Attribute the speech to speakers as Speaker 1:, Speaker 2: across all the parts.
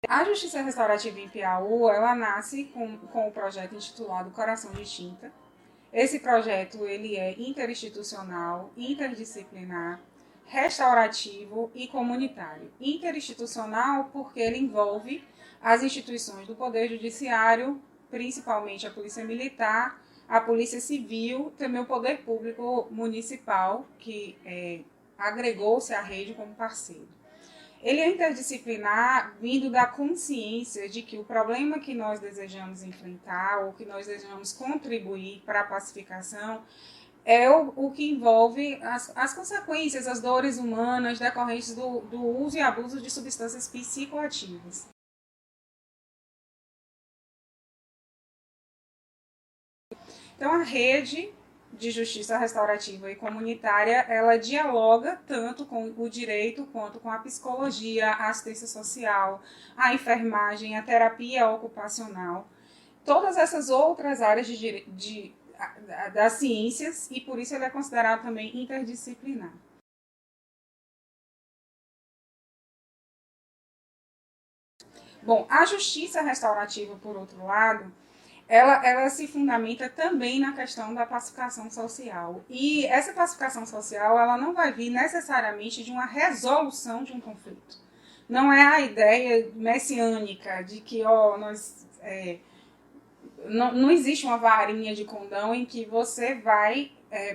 Speaker 1: A Justiça Restaurativa em Piauí, ela nasce com o projeto intitulado Coração de Tinta. Esse projeto ele é interinstitucional, interdisciplinar, restaurativo e comunitário. Interinstitucional porque ele envolve as instituições do Poder Judiciário, principalmente a Polícia Militar, a Polícia Civil, também o Poder Público Municipal, que agregou-se à rede como parceiro. Ele é interdisciplinar vindo da consciência de que o problema que nós desejamos enfrentar ou que nós desejamos contribuir para a pacificação é o que envolve as consequências, as dores humanas decorrentes do uso e abuso de substâncias psicoativas. Então, a rede de justiça restaurativa e comunitária, ela dialoga tanto com o direito quanto com a psicologia, a assistência social, a enfermagem, a terapia ocupacional, todas essas outras áreas das ciências, e por isso ele é considerado também interdisciplinar. Bom, a justiça restaurativa, por outro lado, ela se fundamenta também na questão da pacificação social. E essa pacificação social ela não vai vir necessariamente de uma resolução de um conflito. Não é a ideia messiânica de que não existe uma varinha de condão em que você vai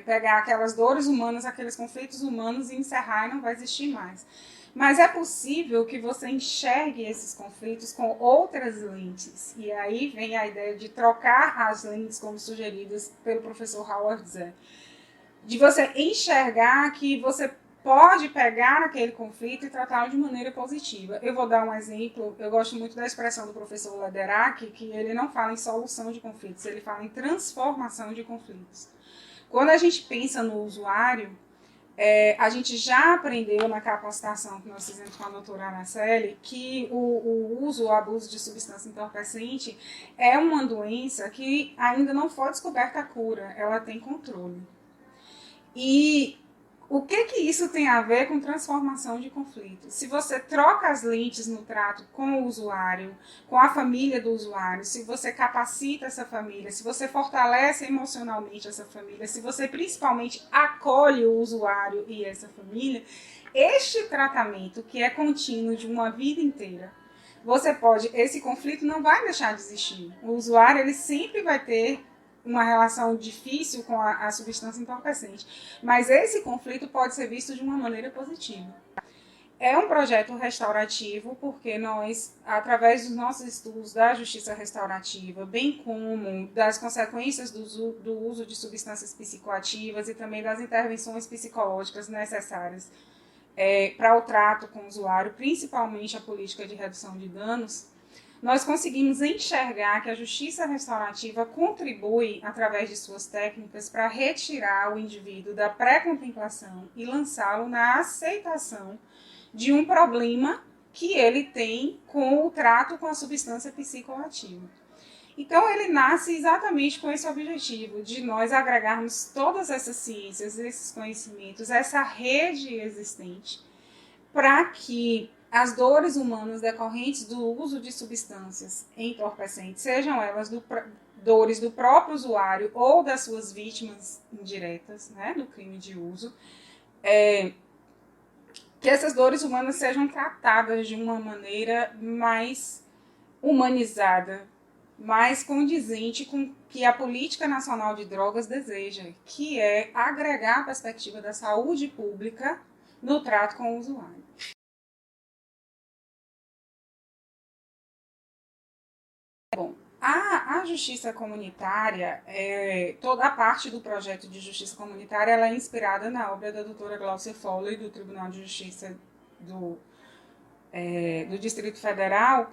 Speaker 1: pegar aquelas dores humanas, aqueles conflitos humanos e encerrar e não vai existir mais. Mas é possível que você enxergue esses conflitos com outras lentes. E aí vem a ideia de trocar as lentes, como sugeridas pelo professor Howard Zeh. De você enxergar que você pode pegar aquele conflito e tratá-lo de maneira positiva. Eu vou dar um exemplo. Eu gosto muito da expressão do professor Lederach, que ele não fala em solução de conflitos, ele fala em transformação de conflitos. Quando a gente pensa no usuário, a gente já aprendeu na capacitação que nós fizemos com a doutora Araceli que o uso, o abuso de substância entorpecente é uma doença que ainda não foi descoberta a cura, ela tem controle. E o que isso tem a ver com transformação de conflito? Se você troca as lentes no trato com o usuário, com a família do usuário, se você capacita essa família, se você fortalece emocionalmente essa família, se você principalmente acolhe o usuário e essa família, este tratamento que é contínuo de uma vida inteira, esse conflito não vai deixar de existir. O usuário ele sempre vai ter uma relação difícil com a substância entorpecente, mas esse conflito pode ser visto de uma maneira positiva. É um projeto restaurativo porque nós, através dos nossos estudos da justiça restaurativa, bem como das consequências do uso de substâncias psicoativas e também das intervenções psicológicas necessárias para o trato com o usuário, principalmente a política de redução de danos, nós conseguimos enxergar que a justiça restaurativa contribui, através de suas técnicas, para retirar o indivíduo da pré-contemplação e lançá-lo na aceitação de um problema que ele tem com o trato com a substância psicoativa. Então, ele nasce exatamente com esse objetivo, de nós agregarmos todas essas ciências, esses conhecimentos, essa rede existente, para que as dores humanas decorrentes do uso de substâncias entorpecentes, sejam elas dores do próprio usuário ou das suas vítimas indiretas, né, do crime de uso, que essas dores humanas sejam tratadas de uma maneira mais humanizada, mais condizente com o que a Política Nacional de Drogas deseja, que é agregar a perspectiva da saúde pública no trato com o usuário. Bom, a justiça comunitária, toda a parte do projeto de justiça comunitária, ela é inspirada na obra da doutora Glaucia Foley, do Tribunal de Justiça do Distrito Federal,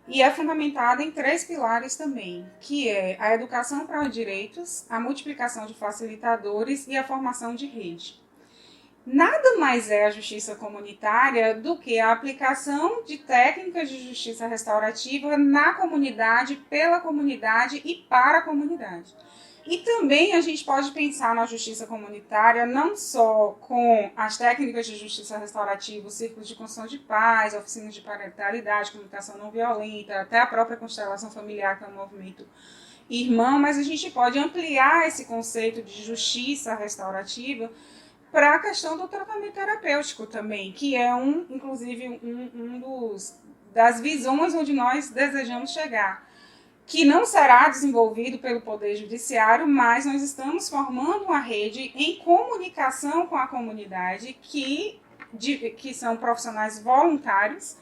Speaker 1: e é fundamentada em 3 pilares também, que é a educação para os direitos, a multiplicação de facilitadores e a formação de rede. Nada mais é a justiça comunitária do que a aplicação de técnicas de justiça restaurativa na comunidade, pela comunidade e para a comunidade. E também a gente pode pensar na justiça comunitária não só com as técnicas de justiça restaurativa, os círculos de construção de paz, oficinas de parentalidade, comunicação não violenta, até a própria constelação familiar, que é um movimento irmão, mas a gente pode ampliar esse conceito de justiça restaurativa para a questão do tratamento terapêutico também, que é inclusive das visões onde nós desejamos chegar, que não será desenvolvido pelo Poder Judiciário, mas nós estamos formando uma rede em comunicação com a comunidade que são profissionais voluntários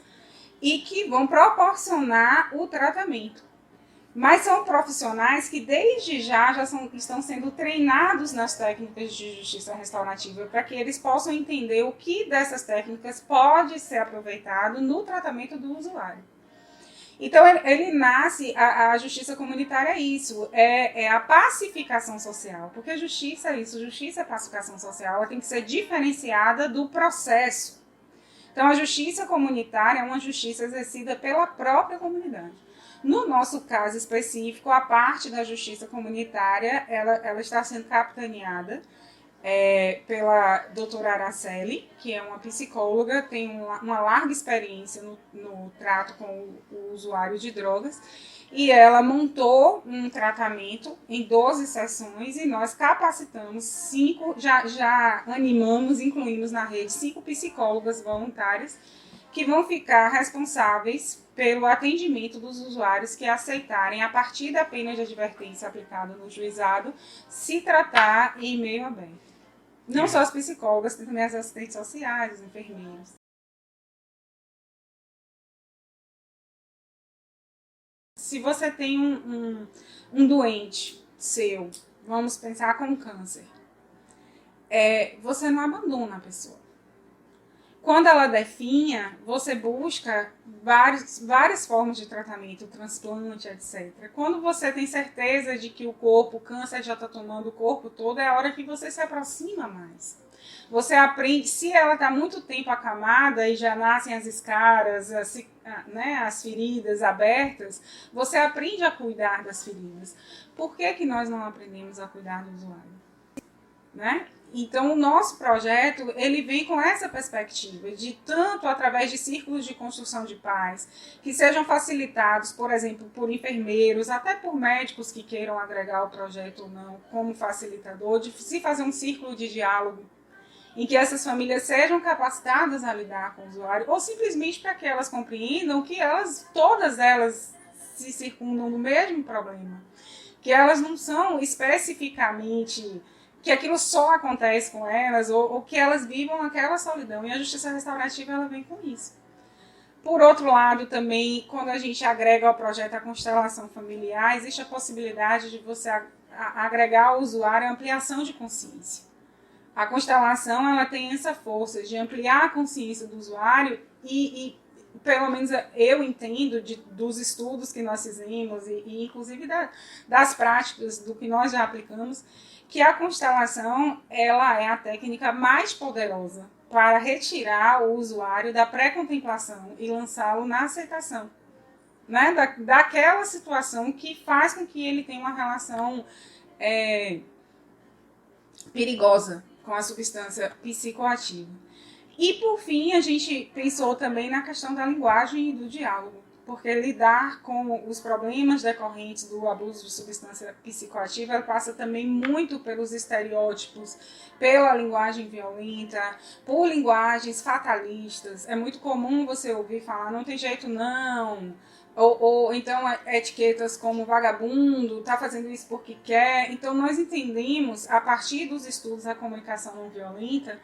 Speaker 1: e que vão proporcionar o tratamento. Mas são profissionais que desde já estão sendo treinados nas técnicas de justiça restaurativa para que eles possam entender o que dessas técnicas pode ser aproveitado no tratamento do usuário. Então, ele nasce, a justiça comunitária é isso, é a pacificação social, porque justiça é isso, justiça é pacificação social, ela tem que ser diferenciada do processo. Então, a justiça comunitária é uma justiça exercida pela própria comunidade. No nosso caso específico, a parte da justiça comunitária, ela está sendo capitaneada pela doutora Araceli, que é uma psicóloga, tem uma larga experiência no trato com o usuário de drogas, e ela montou um tratamento em 12 sessões e nós capacitamos 5, já animamos, incluímos na rede 5 psicólogas voluntárias que vão ficar responsáveis pelo atendimento dos usuários que aceitarem, a partir da pena de advertência aplicada no juizado, se tratar em meio aberto. Não só as psicólogas, tem também as assistentes sociais, os enfermeiros. Se você tem um doente seu, vamos pensar com câncer, você não abandona a pessoa. Quando ela definha, você busca várias formas de tratamento, transplante, etc. Quando você tem certeza de que o câncer já está tomando o corpo todo, é a hora que você se aproxima mais. Você aprende, se ela está muito tempo acamada e já nascem as escaras, as feridas abertas, você aprende a cuidar das feridas. Por que nós não aprendemos a cuidar do usuário? Né? Então, o nosso projeto, ele vem com essa perspectiva de tanto através de círculos de construção de paz, que sejam facilitados, por exemplo, por enfermeiros, até por médicos que queiram agregar o projeto ou não, como facilitador, de se fazer um círculo de diálogo em que essas famílias sejam capacitadas a lidar com o usuário, ou simplesmente para que elas compreendam que todas elas se circundam do mesmo problema, que elas não são especificamente, que aquilo só acontece com elas, ou que elas vivam aquela solidão, e a justiça restaurativa ela vem com isso. Por outro lado, também, quando a gente agrega ao projeto a constelação familiar, existe a possibilidade de você agregar ao usuário a ampliação de consciência. A constelação ela tem essa força de ampliar a consciência do usuário e pelo menos eu entendo dos estudos que nós fizemos e inclusive das práticas do que nós já aplicamos, que a constelação ela é a técnica mais poderosa para retirar o usuário da pré-contemplação e lançá-lo na aceitação, né? Daquela situação que faz com que ele tenha uma relação perigosa com a substância psicoativa. E, por fim, a gente pensou também na questão da linguagem e do diálogo, porque lidar com os problemas decorrentes do abuso de substância psicoativa passa também muito pelos estereótipos, pela linguagem violenta, por linguagens fatalistas. É muito comum você ouvir falar, não tem jeito não, ou então etiquetas como vagabundo, está fazendo isso porque quer. Então nós entendemos, a partir dos estudos da comunicação não violenta,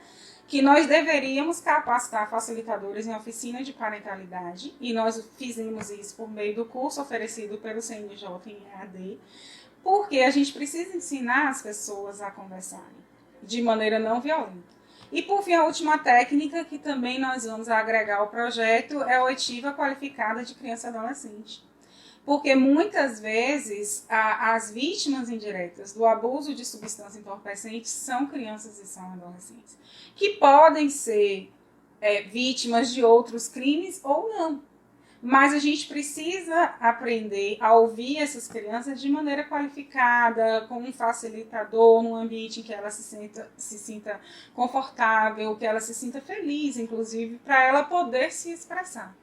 Speaker 1: que nós deveríamos capacitar facilitadores em oficina de parentalidade, e nós fizemos isso por meio do curso oferecido pelo CNJ em EAD, porque a gente precisa ensinar as pessoas a conversarem de maneira não violenta. E, por fim, a última técnica que também nós vamos agregar ao projeto é a oitiva qualificada de criança e adolescente. Porque muitas vezes as vítimas indiretas do abuso de substância entorpecente são crianças e são adolescentes, que podem ser vítimas de outros crimes ou não. Mas a gente precisa aprender a ouvir essas crianças de maneira qualificada, com um facilitador, num ambiente em que ela se sinta confortável, que ela se sinta feliz, inclusive, para ela poder se expressar.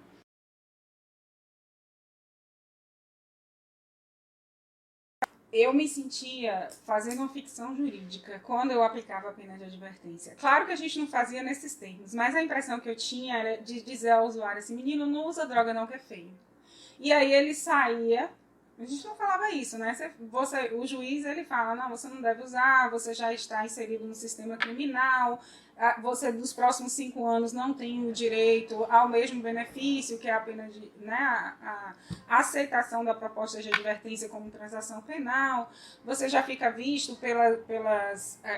Speaker 1: Eu me sentia fazendo uma ficção jurídica quando eu aplicava a pena de advertência. Claro que a gente não fazia nesses termos, mas a impressão que eu tinha era de dizer ao usuário assim, menino, não usa droga não que é feio. E aí ele saía, a gente não falava isso, né? O juiz ele fala, não, você não deve usar, você já está inserido no sistema criminal, você dos próximos 5 anos não tem o direito ao mesmo benefício, que é a pena de, né, a aceitação da proposta de advertência como transação penal, você já fica visto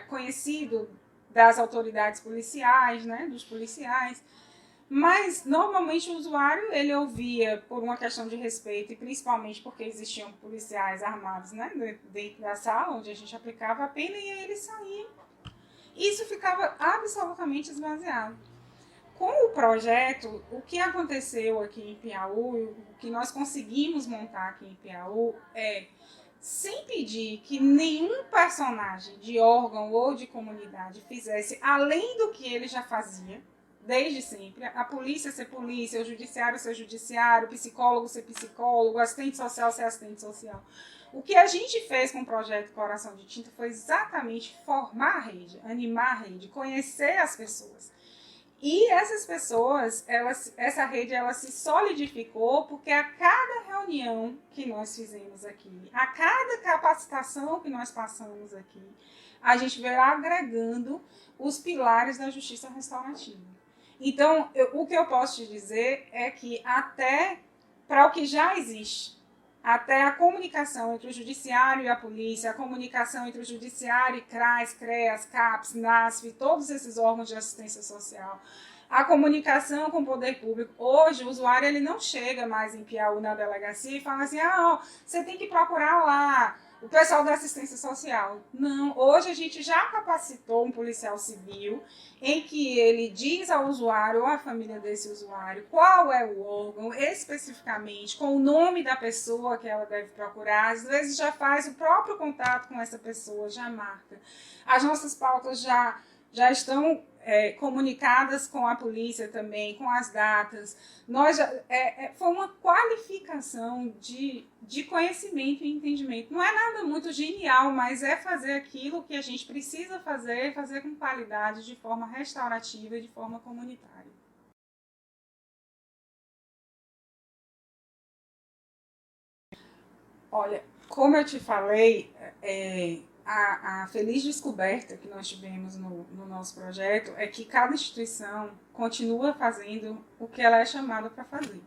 Speaker 1: conhecido das autoridades policiais, né, dos policiais. Mas, normalmente, o usuário, ele ouvia por uma questão de respeito, e principalmente porque existiam policiais armados, né, dentro da sala onde a gente aplicava a pena, e aí ele saía. Isso ficava absolutamente esvaziado. Com o projeto, o que aconteceu aqui em Piauí, o que nós conseguimos montar aqui em Piauí é, sem pedir que nenhum personagem de órgão ou de comunidade fizesse além do que ele já fazia, desde sempre, a polícia ser polícia, o judiciário ser judiciário, o psicólogo ser psicólogo, o assistente social ser assistente social. O que a gente fez com o projeto Coração de Tinta foi exatamente formar a rede, animar a rede, conhecer as pessoas. E essas pessoas, essa rede, ela se solidificou porque a cada reunião que nós fizemos aqui, a cada capacitação que nós passamos aqui, a gente veio agregando os pilares da justiça restaurativa. Então, o que eu posso te dizer é que até para o que já existe, até a comunicação entre o judiciário e a polícia, a comunicação entre o judiciário e CRAS, CREAS, CAPS, NASF, todos esses órgãos de assistência social, a comunicação com o poder público. Hoje, o usuário ele não chega mais em Piauí na delegacia e fala assim, você tem que procurar lá o pessoal da assistência social. Não, hoje a gente já capacitou um policial civil em que ele diz ao usuário ou à família desse usuário qual é o órgão especificamente, com o nome da pessoa que ela deve procurar. Às vezes já faz o próprio contato com essa pessoa, já marca. As nossas pautas já estão comunicadas com a polícia também, com as datas. Foi uma qualificação de conhecimento e entendimento. Não é nada muito genial, mas é fazer aquilo que a gente precisa fazer com qualidade, de forma restaurativa e de forma comunitária. Olha, como eu te falei, a feliz descoberta que nós tivemos no nosso projeto é que cada instituição continua fazendo o que ela é chamada para fazer.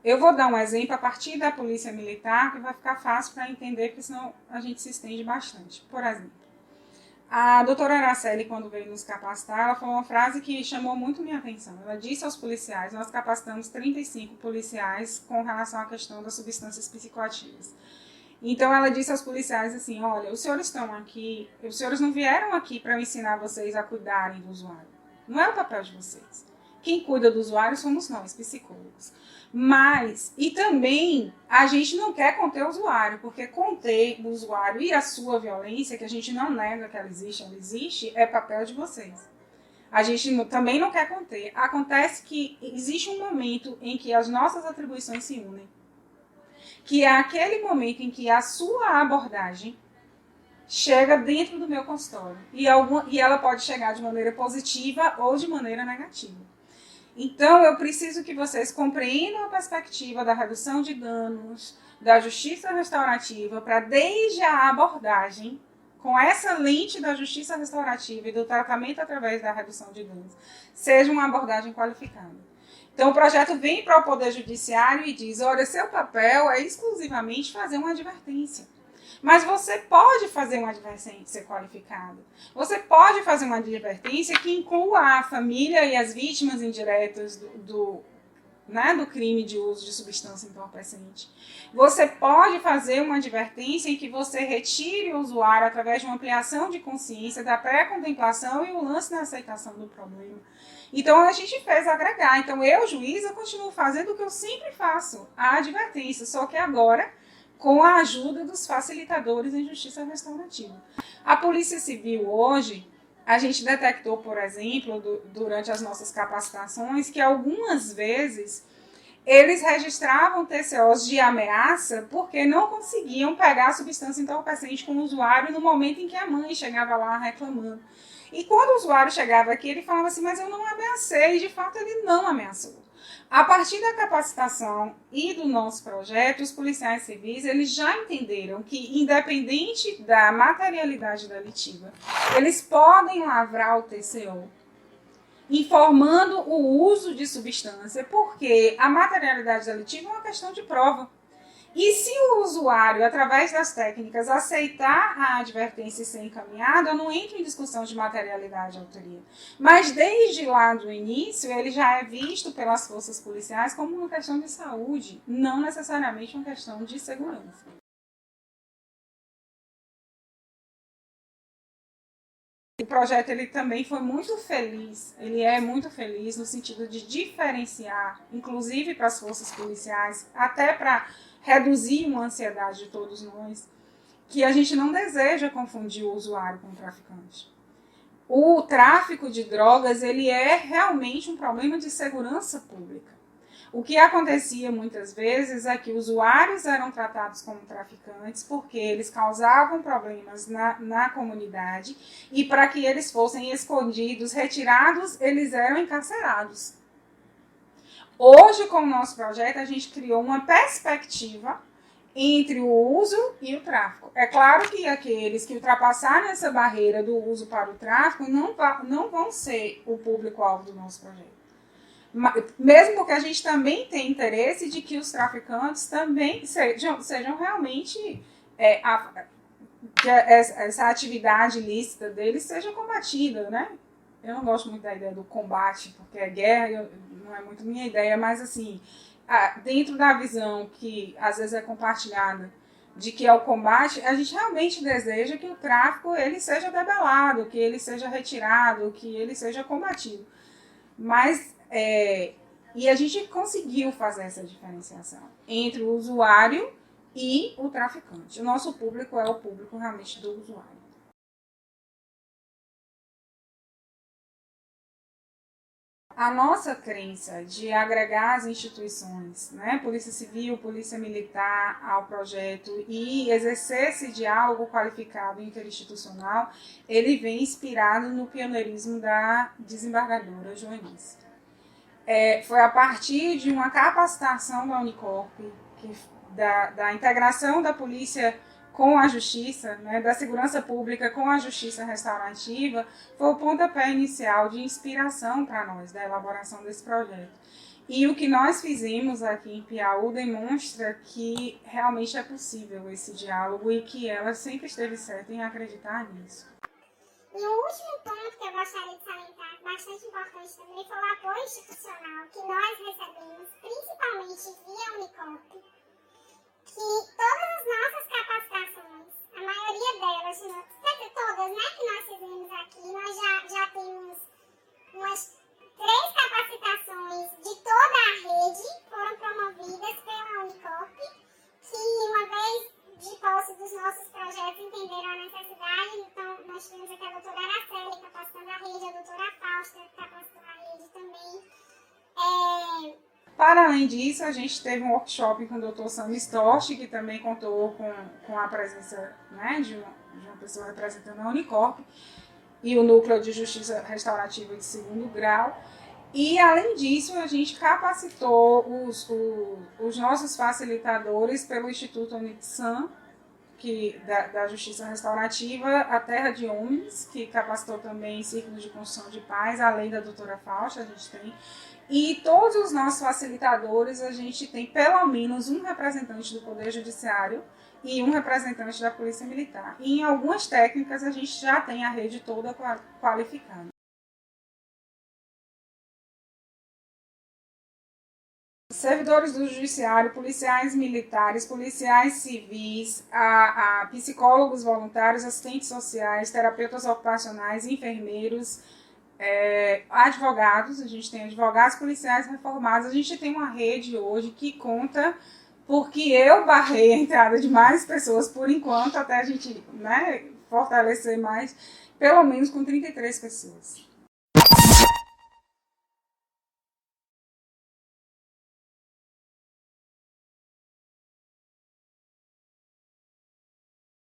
Speaker 1: Eu vou dar um exemplo a partir da Polícia Militar, que vai ficar fácil para entender, porque senão a gente se estende bastante. Por exemplo, a doutora Araceli, quando veio nos capacitar, ela falou uma frase que chamou muito minha atenção. Ela disse aos policiais, nós capacitamos 35 policiais com relação à questão das substâncias psicoativas. Então ela disse aos policiais assim, olha, os senhores estão aqui, os senhores não vieram aqui para ensinar vocês a cuidarem do usuário. Não é o papel de vocês. Quem cuida do usuário somos nós, psicólogos. Mas, e também, a gente não quer conter o usuário, porque conter o usuário e a sua violência, que a gente não nega que ela existe, é papel de vocês. A gente também não quer conter. Acontece que existe um momento em que as nossas atribuições se unem, que é aquele momento em que a sua abordagem chega dentro do meu consultório. E ela pode chegar de maneira positiva ou de maneira negativa. Então, eu preciso que vocês compreendam a perspectiva da redução de danos, da justiça restaurativa, para desde a abordagem, com essa lente da justiça restaurativa e do tratamento através da redução de danos, seja uma abordagem qualificada. Então, o projeto vem para o Poder Judiciário e diz, olha, seu papel é exclusivamente fazer uma advertência. Mas você pode fazer uma advertência qualificada. Você pode fazer uma advertência que inclua a família e as vítimas indiretas né, do crime de uso de substância entorpecente. Você pode fazer uma advertência em que você retire o usuário através de uma ampliação de consciência, da pré-contemplação e o lance na aceitação do problema. Então, a gente fez agregar. Então, eu, juíza, continuo fazendo o que eu sempre faço, a advertência, só que agora com a ajuda dos facilitadores em justiça restaurativa. A Polícia Civil hoje, a gente detectou, por exemplo, durante as nossas capacitações, que algumas vezes eles registravam TCOs de ameaça porque não conseguiam pegar a substância entorpecente com o usuário no momento em que a mãe chegava lá reclamando. E quando o usuário chegava aqui, ele falava assim, mas eu não ameacei, e de fato ele não ameaçou. A partir da capacitação e do nosso projeto, os policiais civis eles já entenderam que, independente da materialidade delitiva, eles podem lavrar o TCO, informando o uso de substância, porque a materialidade delitiva é uma questão de prova. E se o usuário, através das técnicas, aceitar a advertência e ser encaminhado, eu não entro em discussão de materialidade e autoria. Mas desde lá do início, ele já é visto pelas forças policiais como uma questão de saúde, não necessariamente uma questão de segurança. O projeto ele também foi muito feliz, ele é muito feliz no sentido de diferenciar, inclusive para as forças policiais, até para reduzir uma ansiedade de todos nós, que a gente não deseja confundir o usuário com o traficante. O tráfico de drogas ele é realmente um problema de segurança pública. O que acontecia muitas vezes é que usuários eram tratados como traficantes porque eles causavam problemas na comunidade e para que eles fossem escondidos, retirados, eles eram encarcerados. Hoje, com o nosso projeto, a gente criou uma perspectiva entre o uso e o tráfico. É claro que aqueles que ultrapassarem essa barreira do uso para o tráfico não vão ser o público-alvo do nosso projeto. Mesmo porque a gente também tem interesse de que os traficantes também sejam realmente que essa atividade ilícita deles seja combatida, né? Eu não gosto muito da ideia do combate, porque é guerra, não é muito minha ideia, mas assim, dentro da visão que às vezes é compartilhada de que é o combate, a gente realmente deseja que o tráfico ele seja debelado, que ele seja retirado, que ele seja combatido. Mas e a gente conseguiu fazer essa diferenciação entre o usuário e o traficante. O nosso público é o público realmente do usuário. A nossa crença de agregar as instituições, né, Polícia Civil, Polícia Militar ao projeto e exercer esse diálogo qualificado interinstitucional, ele vem inspirado no pioneirismo da desembargadora Joanice. Foi a partir de uma capacitação da Unicorp, da integração da polícia com a justiça, né, da segurança pública com a justiça restaurativa, foi o pontapé inicial de inspiração para nós, da elaboração desse projeto. E o que nós fizemos aqui em Piauí demonstra que realmente é possível esse diálogo e que ela sempre esteve certa em acreditar nisso.
Speaker 2: E o último ponto que eu gostaria de salientar, bastante importante também, foi o apoio institucional que nós recebemos, principalmente via Unicorp, que todas as nossas capacitações, a maioria delas, sempre todas, né, que nós fizemos aqui, nós já temos umas 3 capacitações de toda a rede, foram promovidas pela Unicorp, que uma vez de posse dos nossos projetos entenderam a necessidade. Então nós tivemos aqui a doutora Araceli capacitando a rede, a doutora Fausta capacitando a rede também.
Speaker 1: Para além disso, a gente teve um workshop com o Dr. Sam Storch, que também contou com a presença, né, de uma pessoa representando a Unicorp e o Núcleo de Justiça Restaurativa de 2º grau. E, além disso, a gente capacitou os nossos facilitadores pelo Instituto Unitsam, da Justiça Restaurativa, a Terra de Homens, que capacitou também círculos de construção de paz, além da doutora Fausta, a gente tem. E todos os nossos facilitadores, a gente tem pelo menos um representante do Poder Judiciário e um representante da Polícia Militar. E em algumas técnicas, a gente já tem a rede toda qualificada. servidores do judiciário, policiais militares, policiais civis, a psicólogos voluntários, assistentes sociais, terapeutas ocupacionais, enfermeiros, advogados. A gente tem advogados policiais reformados. A gente tem uma rede hoje que conta, porque eu barrei a entrada de mais pessoas por enquanto, até a gente, né, fortalecer mais, pelo menos com 33 pessoas.